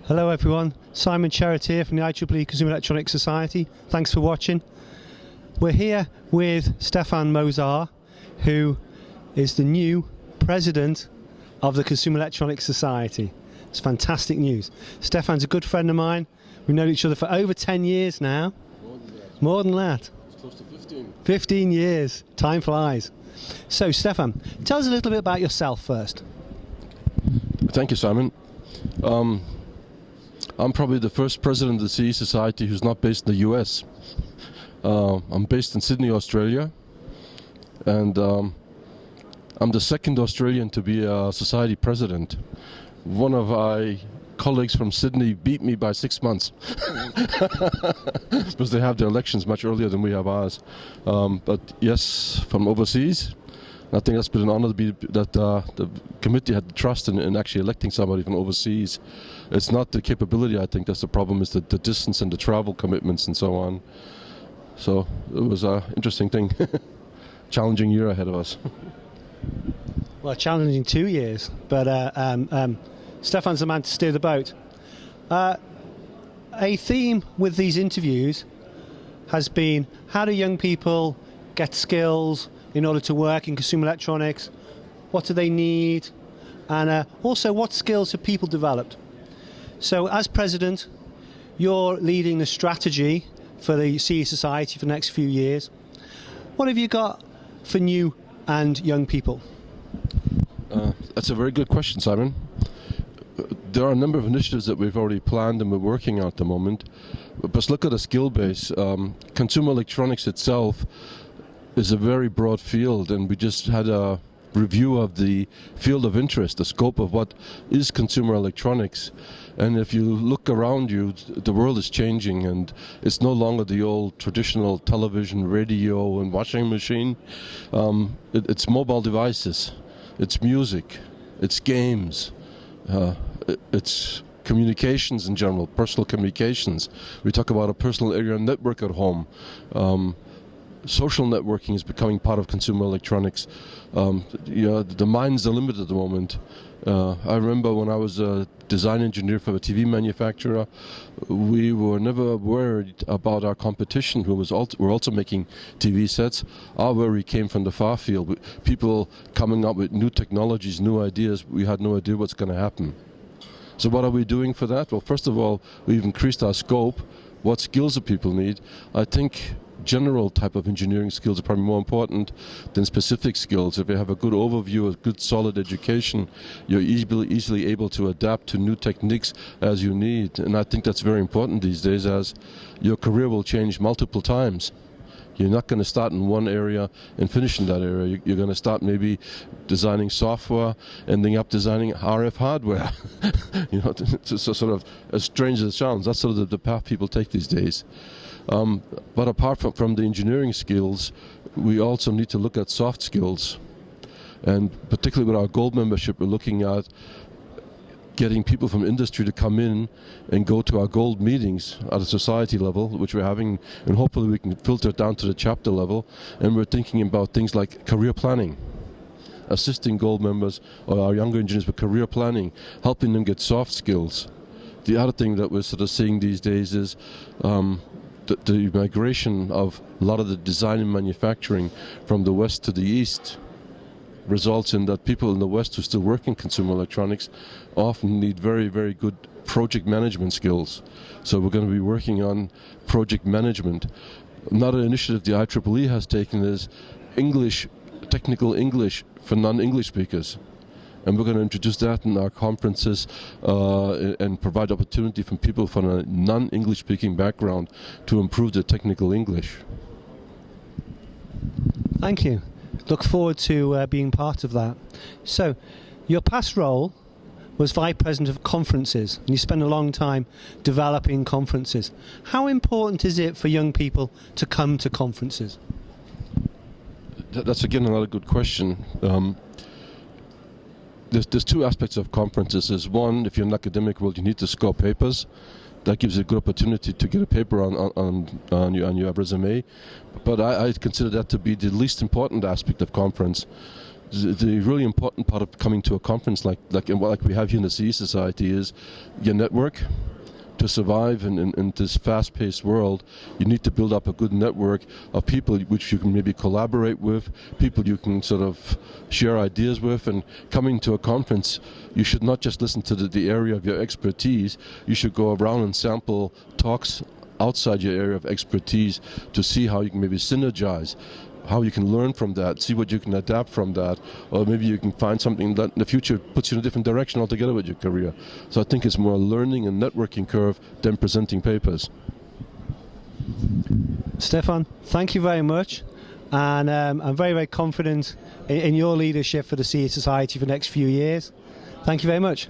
Hello everyone, Simon Cherrett here from the IEEE Consumer Electronics Society. Thanks for watching. We're here with Stefan Mozar, who is the new president of the Consumer Electronics Society. It's fantastic news. Stefan's a good friend of mine. We've known each other for over 10 years now. More than that. It's close to 15. 15 years. Time flies. So Stefan, tell us a little bit about yourself first. Thank you, Simon. I'm probably the first president of the CE Society who's not based in the US. I'm based in Sydney, Australia, and I'm the second Australian to be a society president. One of my colleagues from Sydney beat me by 6 months because they have their elections much earlier than we have ours. But yes, from overseas. I think that's been an honor to be that the committee had the trust in actually electing somebody from overseas. It's not the capability, I think, that's the problem, is the distance and the travel commitments and so on. So it was an interesting thing. Challenging year ahead of us. Well, challenging 2 years, but Stefan's the man to steer the boat. A theme with these interviews has been, how do young people get skills in order to work in consumer electronics? What do they need? And also, what skills have people developed? So as president, you're leading the strategy for the CE Society for the next few years. What have you got for new and young people? That's a very good question, Simon. There are a number of initiatives that we've already planned and we're working on at the moment. But look at the skill base. Consumer electronics itself is a very broad field, and we just had a review of the field of interest, the scope of what is consumer electronics. And if you look around you, the world is changing, and it's no longer the old traditional television, radio and washing machine. It's mobile devices, it's music, it's games, it's communications in general, personal communications. We talk about a personal area network at home. Social networking is becoming part of consumer electronics. The mind's the limit at the moment. I remember when I was a design engineer for a TV manufacturer, we were never worried about our competition, who were also making TV sets. Our worry came from the far field. People coming up with new technologies, new ideas. We had no idea what's going to happen. So what are we doing for that? Well, first of all, we've increased our scope. What skills do people need? I think general type of engineering skills are probably more important than specific skills. If you have a good overview, a good solid education, you're easily able to adapt to new techniques as you need. And I think that's very important these days, as your career will change multiple times. You're not going to start in one area and finish in that area. You're going to start maybe designing software, ending up designing RF hardware. It's sort of as strange as it sounds. That's sort of the path people take these days. But apart from the engineering skills, we also need to look at soft skills. And particularly with our gold membership, we're looking at getting people from industry to come in and go to our gold meetings at a society level, which we're having, and hopefully we can filter it down to the chapter level. And we're thinking about things like career planning, assisting gold members or our younger engineers with career planning, helping them get soft skills. The other thing that we're sort of seeing these days is the migration of a lot of the design and manufacturing from the west to the east results in that people in the west who still work in consumer electronics often need very, very good project management skills. So we're going to be working on project management. Another initiative the IEEE has taken is English, technical English for non-English speakers. And we're going to introduce that in our conferences and provide opportunity for people from a non-English speaking background to improve their technical English. Thank you. Look forward to being part of that. So, your past role was Vice President of Conferences, and you spent a long time developing conferences. How important is it for young people to come to conferences? That's again another good question. There's two aspects of conferences. There's one, if you're in the academic world, you need to score papers. That gives you a good opportunity to get a paper on your resume. But I consider that to be the least important aspect of conference. the really important part of coming to a conference like we have here in the CE Society is your network. To survive in this fast-paced world, you need to build up a good network of people which you can maybe collaborate with, people you can sort of share ideas with. And coming to a conference, you should not just listen to the area of your expertise. You should go around and sample talks outside your area of expertise to see how you can maybe synergize, how you can learn from that, see what you can adapt from that, or maybe you can find something that in the future puts you in a different direction altogether with your career. So I think it's more a learning and networking curve than presenting papers. Stefan, thank you very much, and I'm very, very confident in your leadership for the CE Society for the next few years. Thank you very much.